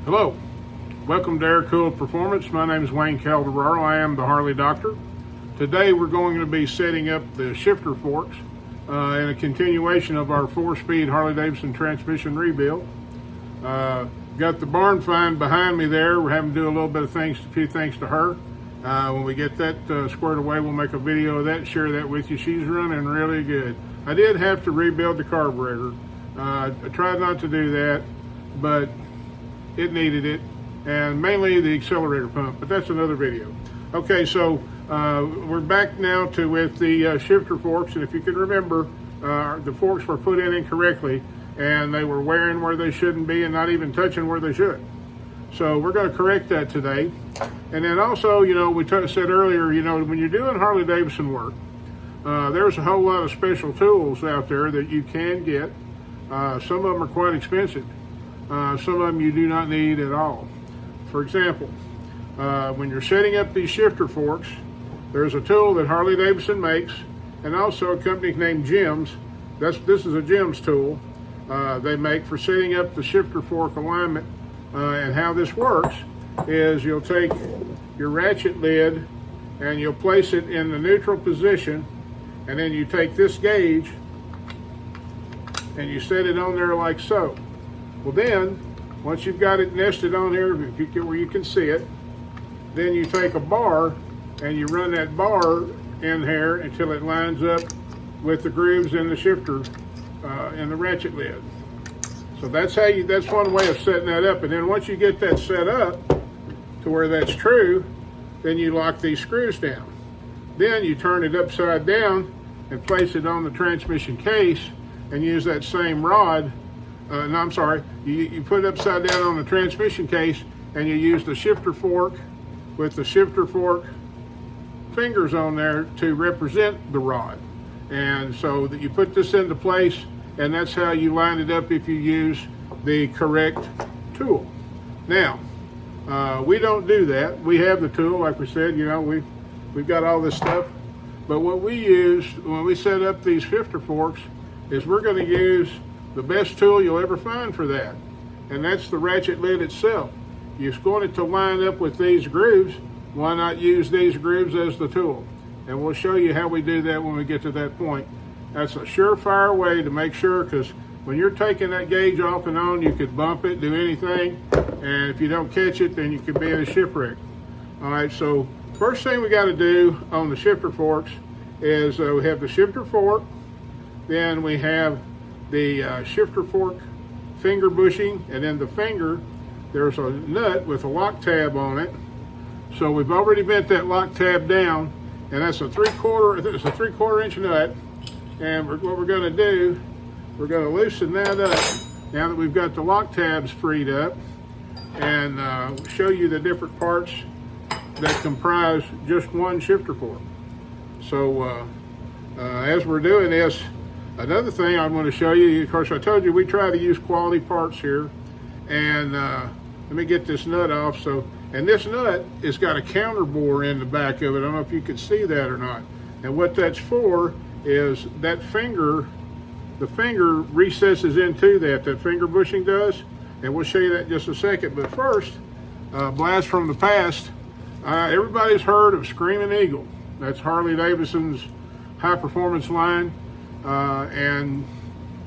Hello, welcome to Air Cooled Performance. My name is Wayne Calderaro. I am the Harley Doctor. Today we're going to be setting up the shifter forks in a continuation of our 4-speed Harley Davidson transmission rebuild. Got the barn find behind me there. We're having to do a little bit of a few things to her. When we get that squared away, we'll make a video of that and share that with you. She's running really good. I did have to rebuild the carburetor. I tried not to do that, but it needed it, and mainly the accelerator pump, but that's another video. Okay, so we're back now with the shifter forks, and if you can remember, the forks were put in incorrectly, and they were wearing where they shouldn't be and not even touching where they should. So we're going to correct that today. And then also, we said earlier, when you're doing Harley Davidson work, there's a whole lot of special tools out there that you can get. Some of them are quite expensive. Some of them you do not need at all. For example, when you're setting up these shifter forks, there's a tool that Harley Davidson makes, and also a company named Gems. This is a Gems tool they make for setting up the shifter fork alignment. And how this works is you'll take your ratchet lid and you'll place it in the neutral position, and then you take this gauge and you set it on there like so. Well then, once you've got it nested on here, if you get where you can see it, then you take a bar and you run that bar in here until it lines up with the grooves in the shifter in the ratchet lid. So that's one way of setting that up. And then once you get that set up to where that's true, then you lock these screws down. Then you turn it upside down and place it on the transmission case and use that same rod. You put it upside down on the transmission case and you use the shifter fork with the shifter fork fingers on there to represent the rod. And so that you put this into place, and that's how you line it up if you use the correct tool. Now, we don't do that. We have the tool, like we said, we've got all this stuff. But what we use when we set up these shifter forks is we're going to use the best tool you'll ever find for that, and that's the ratchet lid itself. You're going to line up with these grooves. Why not use these grooves as the tool? And we'll show you how we do that when we get to that point. That's a surefire way to make sure, because when you're taking that gauge off and on, you could bump it, do anything, and if you don't catch it, then you could be in a shipwreck. All right, so first thing we got to do on the shifter forks is we have the shifter fork, then we have the shifter fork finger bushing, and then the finger, there's a nut with a lock tab on it. So we've already bent that lock tab down, and that's a 3/4 inch nut. And what we're going to do, we're going to loosen that up now that we've got the lock tabs freed up, and show you the different parts that comprise just one shifter fork. So as we're doing this, another thing I'm going to show you, of course I told you we try to use quality parts here, and let me get this nut off. And this nut has got a counter bore in the back of it. I don't know if you can see that or not. And what that's for is that the finger recesses into that finger bushing does, and we'll show you that in just a second. But first, blast from the past. Everybody's heard of Screaming Eagle. That's Harley Davidson's high performance line, and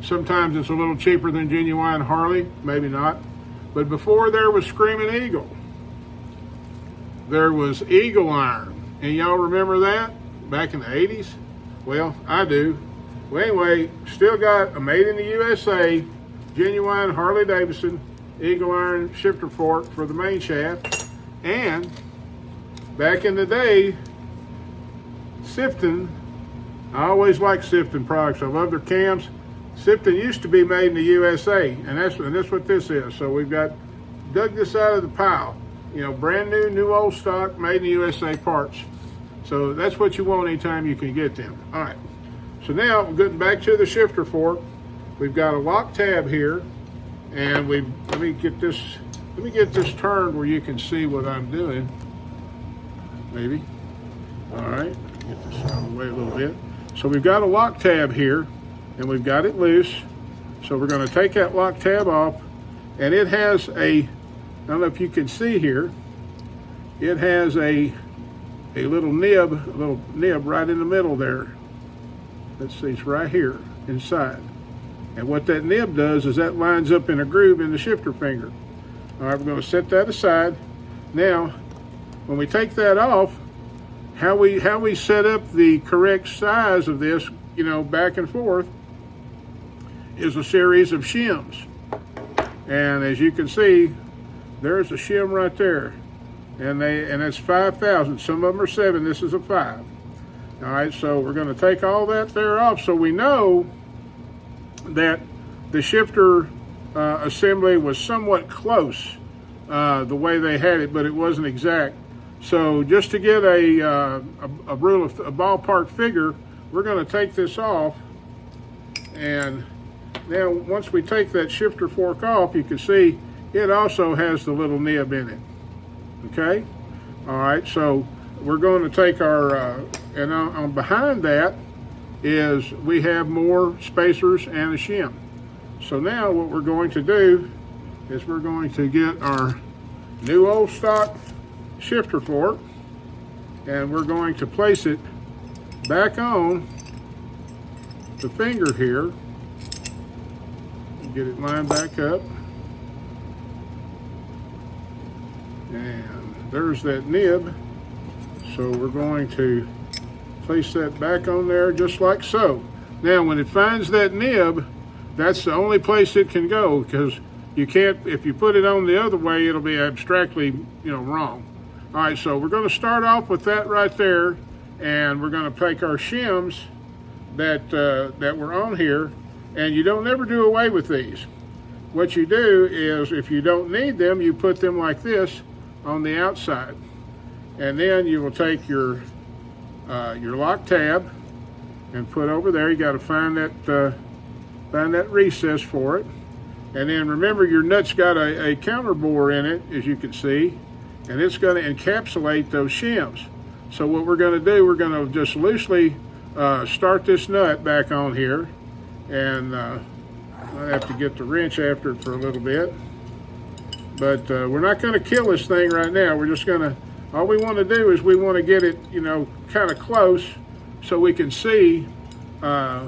sometimes it's a little cheaper than genuine Harley, maybe not. But before there was Screaming Eagle, there was Eagle Iron. And y'all remember that back in the 80s? Well, I do. Well, anyway, still got a made in the USA, genuine Harley Davidson Eagle Iron shifter fork for the main shaft. And back in the day, Sifton, I always liked Sifton products. I love their cams. Sifton used to be made in the USA, and that's what this is. So we've dug this out of the pile. Brand new old stock, made in the USA parts. So that's what you want anytime you can get them. All right. So now, getting back to the shifter fork, we've got a lock tab here, and let me get this turned where you can see what I'm doing. Maybe. All right. Get this out of the way a little bit. So we've got a lock tab here, and we've got it loose. So we're going to take that lock tab off, and it has a I don't know if you can see here, it has a little nib right in the middle there. Let's see, it's right here inside. And what that nib does is that lines up in a groove in the shifter finger. All right, we're going to set that aside. Now, when we take that off, how we set up the correct size of this, back and forth, is a series of shims. And as you can see, there's a shim right there. And it's 5,000. Some of them are 7. This is a 5. All right, so we're going to take all that there off so we know that the shifter assembly was somewhat close the way they had it, but it wasn't exact. So just to get a ballpark figure, we're going to take this off. And now once we take that shifter fork off, you can see it also has the little nib in it. Okay? All right, so we're going to take our, and on behind that is we have more spacers and a shim. So now what we're going to do is we're going to get our new old stock shifter fork, and we're going to place it back on the finger here. Get it lined back up. And there's that nib. So we're going to place that back on there just like so. Now when it finds that nib, that's the only place it can go, because you can't, if you put it on the other way, it'll be abstractly, wrong. All right, so we're going to start off with that right there, and we're going to take our shims that were on here, and you don't never do away with these. What you do is, if you don't need them, you put them like this on the outside, and then you will take your lock tab and put over there. You got to find that recess for it, and then remember your nut's got a counter bore in it, as you can see, and it's going to encapsulate those shims. So what we're going to do, we're going to just loosely start this nut back on here, and I have to get the wrench after it for a little bit, but we're not going to kill this thing right now. We're just going to, all we want to do is we want to get it, kind of close so we can see, all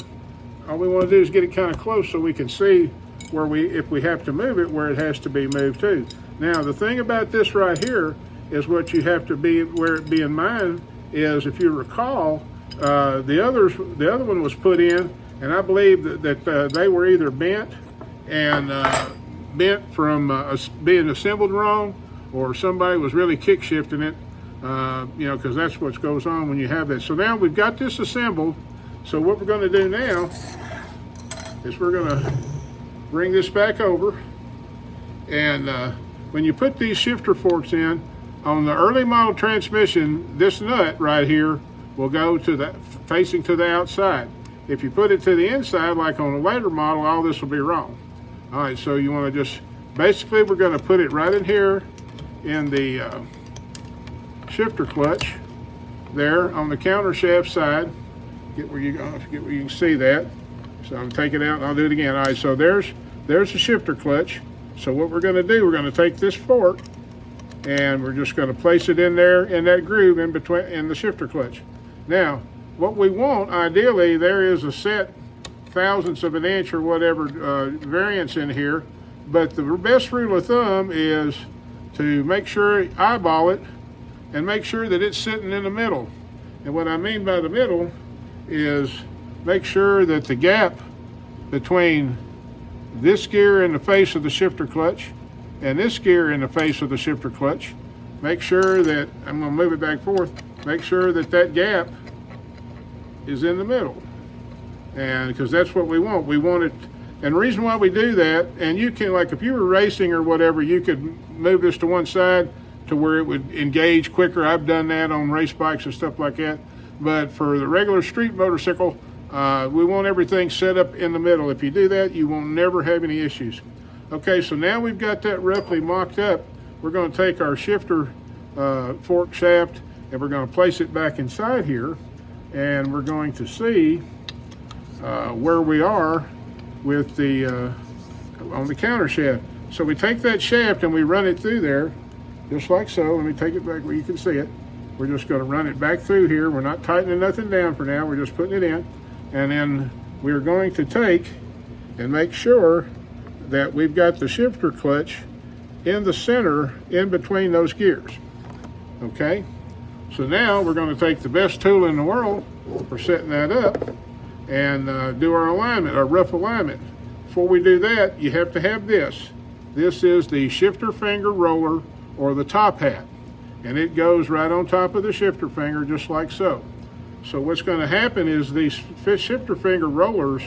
we want to do is get it kind of close so we can see where if we have to move it, where it has to be moved to. Now, the thing about this right here is what you have to be in mind is, if you recall, the other one was put in, and I believe that they were either bent from being assembled wrong, or somebody was really kick shifting it, because that's what goes on when you have that. So now we've got this assembled. So what we're going to do now is we're going to bring this back over, and when you put these shifter forks in, on the early model transmission, this nut right here will go facing to the outside. If you put it to the inside, like on a later model, all this will be wrong. All right, so you want to just, basically we're going to put it right in here in the shifter clutch there on the counter shaft side. Get where you can see that. So I'm going to take it out and I'll do it again. All right, so there's the shifter clutch. So what we're going to do, we're going to take this fork and we're just going to place it in there in that groove in the shifter clutch. Now, what we want, ideally, there is a set thousandths of an inch or whatever variance in here, but the best rule of thumb is to make sure, eyeball it, and make sure that it's sitting in the middle. And what I mean by the middle is make sure that the gap between this gear in the face of the shifter clutch and this gear in the face of the shifter clutch, make sure that, I'm going to move it back and forth, make sure that that gap is in the middle. And because that's what we want. We want it, and the reason why we do that, and you can, like if you were racing or whatever, you could move this to one side to where it would engage quicker. I've done that on race bikes and stuff like that. But for the regular street motorcycle, we want everything set up in the middle. If you do that, you won't never have any issues. Okay, so now we've got that roughly mocked up. We're going to take our shifter fork shaft and we're going to place it back inside here, and we're going to see where we are with the on the counter shaft. So we take that shaft and we run it through there, just like so. Let me take it back where you can see it. We're just going to run it back through here. We're not tightening nothing down for now. We're just putting it in. And then we're going to take and make sure that we've got the shifter clutch in the center in between those gears. Okay? So now we're going to take the best tool in the world for setting that up and do our alignment, our rough alignment. Before we do that, you have to have this. This is the shifter finger roller, or the top hat. And it goes right on top of the shifter finger, just like so. So what's going to happen is these shifter finger rollers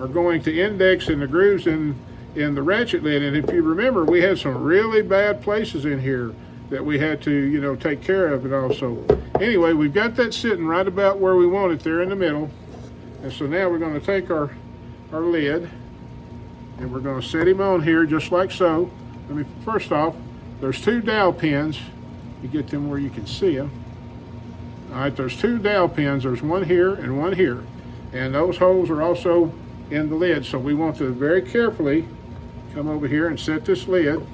are going to index in the grooves in the ratchet lid. And if you remember, we had some really bad places in here that we had to, take care of it also. Anyway, we've got that sitting right about where we want it there in the middle. And so now we're going to take our lid and we're going to set him on here just like so. First off, there's 2 dowel pins. You get them where you can see them. All right, there's 2 dowel pins. There's one here and one here. And those holes are also in the lid. So we want to very carefully come over here and set this lid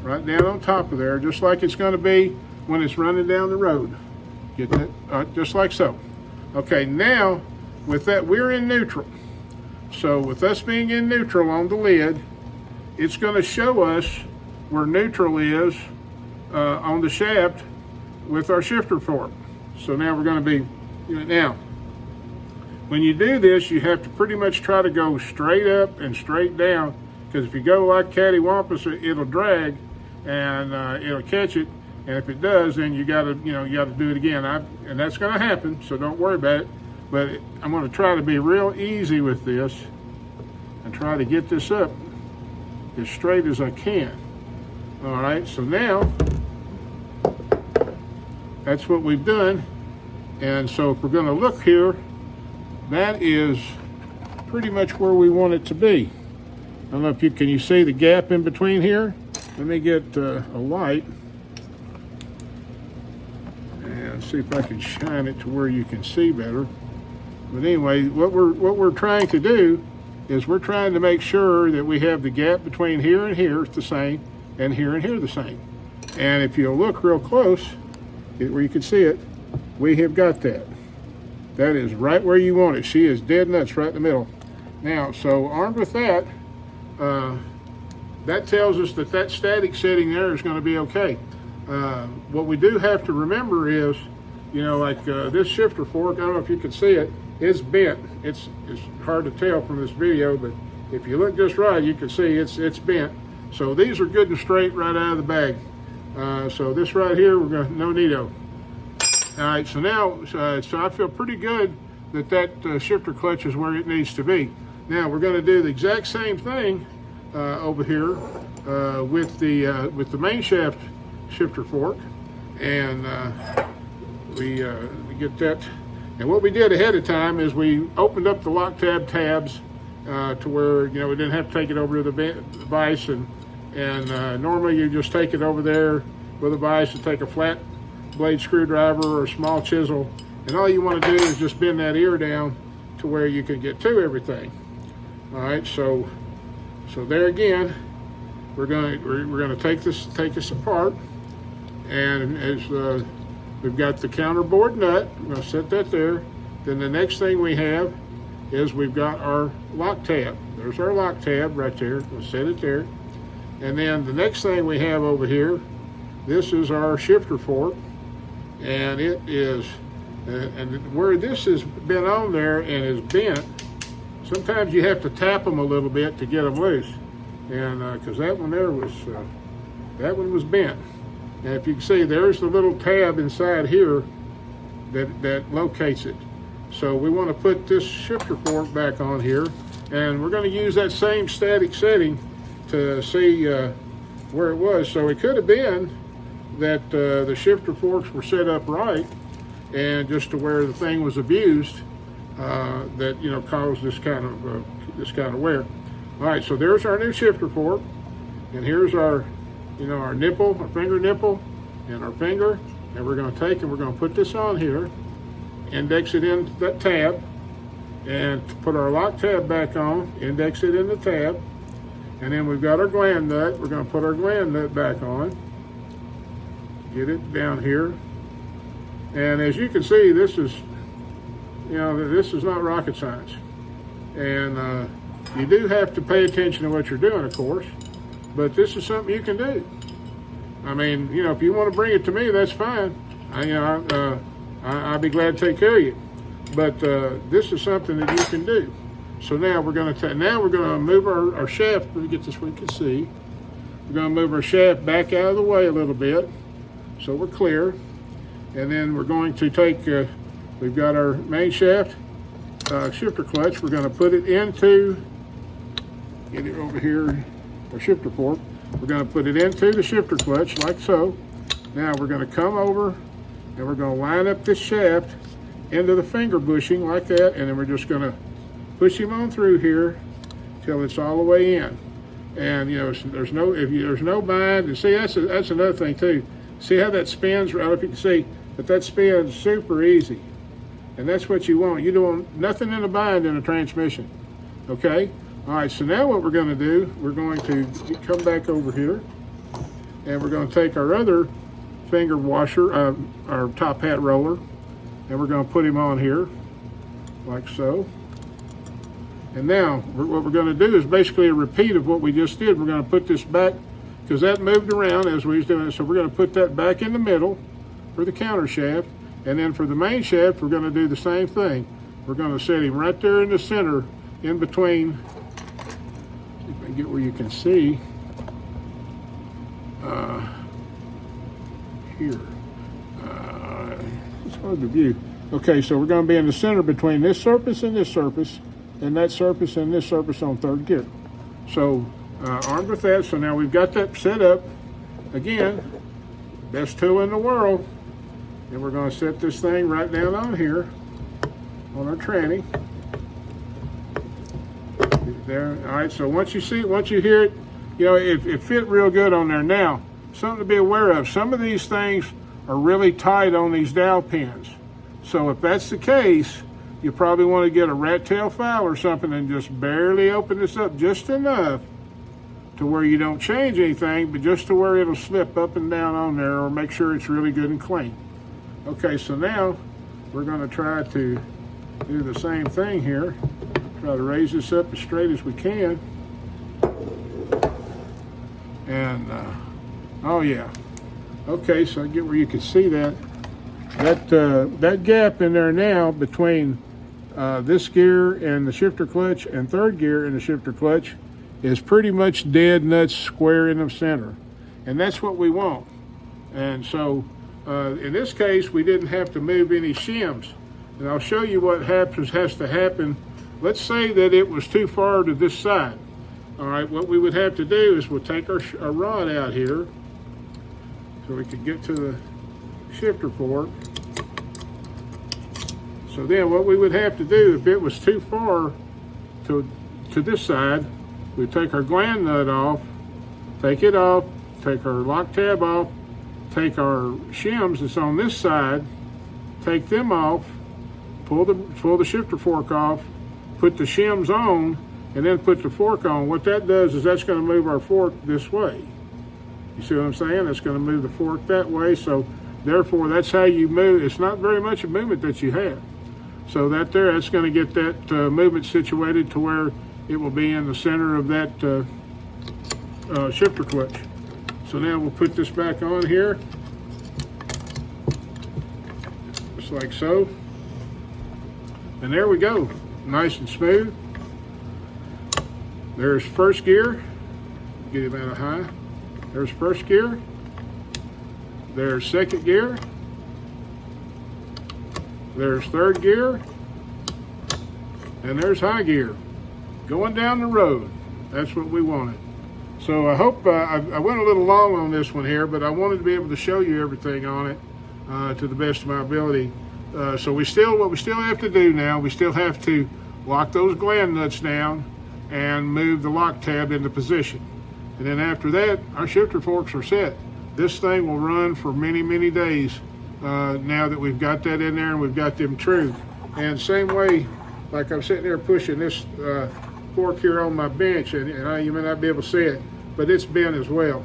right down on top of there, just like it's going to be when it's running down the road. Get that? Just like so. Okay, now with that, we're in neutral. So with us being in neutral on the lid, it's going to show us where neutral is on the shaft with our shifter fork. So now we're going to be, now, when you do this, you have to pretty much try to go straight up and straight down, because if you go like cattywampus, it'll drag and it'll catch it. And if it does, then you got to do it again. And that's going to happen, so don't worry about it. But I'm going to try to be real easy with this and try to get this up as straight as I can. All right, so now that's what we've done. And so if we're going to look here, that is pretty much where we want it to be. I don't know if can you see the gap in between here? Let me get a light and see if I can shine it to where you can see better. But anyway, what we're trying to do is we're trying to make sure that we have the gap between here and here the same, and here the same. And if you look real close, where you can see it, we have got that. That is right where you want it. She is dead nuts right in the middle. Now, so armed with that, that tells us that static setting there is going to be okay. What we do have to remember is, like this shifter fork, I don't know if you can see it, it's bent. It's hard to tell from this video, but if you look just right, you can see it's bent. So these are good and straight right out of the bag. So this right here, we're going to no neato. All right, so now, so I feel pretty good that shifter clutch is where it needs to be. Now we're going to do the exact same thing over here with the main shaft shifter fork, and we get that. And what we did ahead of time is we opened up the lock tabs to where we didn't have to take it over to the vise, and normally you just take it over there with a vise and take a flat blade screwdriver or a small chisel, and all you want to do is just bend that ear down to where you can get to everything. All right, so there again, we're going to take this apart, and as we've got the counterboard nut, we're going to set that there. Then the next thing we have is we've got our lock tab. There's our lock tab right there. We'll set it there. And then the next thing we have over here, this is our shifter fork, and it is, and where this has been on there and is bent, sometimes you have to tap them a little bit to get them loose, and because that one there was, that one was bent. And if you can see, there's the little tab inside here that locates it. So we want to put this shifter fork back on here, and we're going to use that same static setting to see where it was. So it could have been that the shifter forks were set up right, and just to where the thing was abused, that caused this kind of wear. All right, so there's our new shifter fork, and here's our our nipple, our finger nipple, and our finger, and we're going to take and we're going to put this on here, index it in that tab, and put our lock tab back on, index it in the tab, And then we've got our gland nut. We're going to put our gland nut back on. Get it down here. And as you can see, this is, this is not rocket science. And you do have to pay attention to what you're doing, of course. But this is something you can do. I mean, if you want to bring it to me, that's fine. I'll be glad to take care of you. But this is something that you can do. So now we're going to move our shaft. Let me get this where you can see. We're going to move our shaft back out of the way a little bit, so we're clear. And then we're going to take. We've got our main shaft shifter clutch. We're going to put it into. Get it over here. Our shifter fork. We're going to put it into the shifter clutch like so. Now we're going to come over and we're going to line up this shaft into the finger bushing like that, and then we're just going to push him on through here till it's all the way in. And there's no bind. And see, that's another thing too. See how that spins? I don't know if you can see, but that spins super easy. And that's what you want. You don't want nothing in a bind in a transmission. Okay? All right, so now what we're going to do, we're going to come back over here, and we're going to take our other finger washer, our top hat roller, and we're going to put him on here, like so. And now, what we're going to do is basically a repeat of what we just did. We're going to put this back, because that moved around as we was doing it, so we're going to put that back in the middle for the counter shaft, and then for the main shaft, we're going to do the same thing. We're going to set him right there in the center, in between. If I get where you can see, here. It's hard to view. Okay, so we're going to be in the center between this surface and this surface, and that surface and this surface on third gear. So armed with that, so now we've got that set up. Again, best tool in the world. And we're going to set this thing right down on here, on our tranny. There. All right, so once you hear it, it fit real good on there. Now, something to be aware of, some of these things are really tight on these dowel pins. So if that's the case, you probably want to get a rat tail file or something and just barely open this up just enough to where you don't change anything, but just to where it'll slip up and down on there, or make sure it's really good and clean. Okay, so now we're going to try to do the same thing here. Try to raise this up as straight as we can. And, oh yeah. Okay, so I get where you can see that. That gap in there now between this gear and the shifter clutch and third gear and the shifter clutch is pretty much dead nuts square in the center. And that's what we want. And so in this case, we didn't have to move any shims. And I'll show you what has to happen. Let's say that it was too far to this side. All right, what we would have to do is we'll take our rod out here so we can get to the shifter fork. So then what we would have to do, if it was too far to this side, we'd take our gland nut off, take it off, take our lock tab off, take our shims that's on this side, take them off, pull the shifter fork off, put the shims on, and then put the fork on. What that does is that's going to move our fork this way. You see what I'm saying? That's going to move the fork that way. So therefore, that's how you move. It's not very much a movement that you have. So that's going to get that movement situated to where it will be in the center of that shifter clutch. So now we'll put this back on here, just like so. And there we go, nice and smooth. There's first gear, get him out of high. There's first gear, there's second gear, there's third gear, and there's high gear. Going down the road, that's what we wanted. So I hope, I went a little long on this one here, but I wanted to be able to show you everything on it to the best of my ability. So what we still have to do now, we still have to lock those gland nuts down and move the lock tab into position. And then after that, our shifter forks are set. This thing will run for many, many days now that we've got that in there and we've got them true. And same way, like I'm sitting there pushing this fork here on my bench, and you may not be able to see it, but it's bent as well.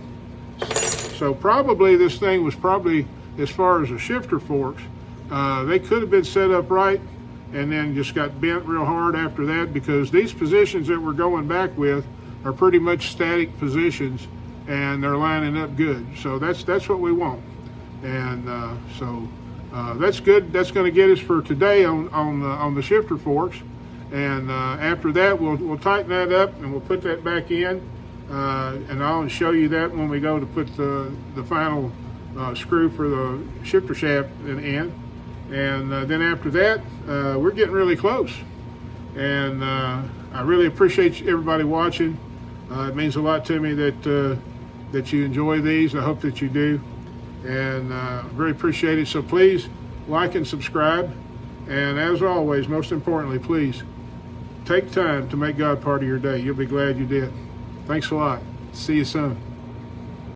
So probably this thing was probably, as far as the shifter forks, they could have been set up right and then just got bent real hard after that, because these positions that we're going back with are pretty much static positions and they're lining up good. So that's what we want. And that's good. That's going to get us for today on the shifter forks. And after that, we'll tighten that up and we'll put that back in. And I'll show you that when we go to put the final screw for the shifter shaft in. And then after that, we're getting really close. And I really appreciate everybody watching. It means a lot to me that you enjoy these. I hope that you do. And very appreciate it. So please like and subscribe. And as always, most importantly, please take time to make God part of your day. You'll be glad you did. Thanks a lot. See you soon.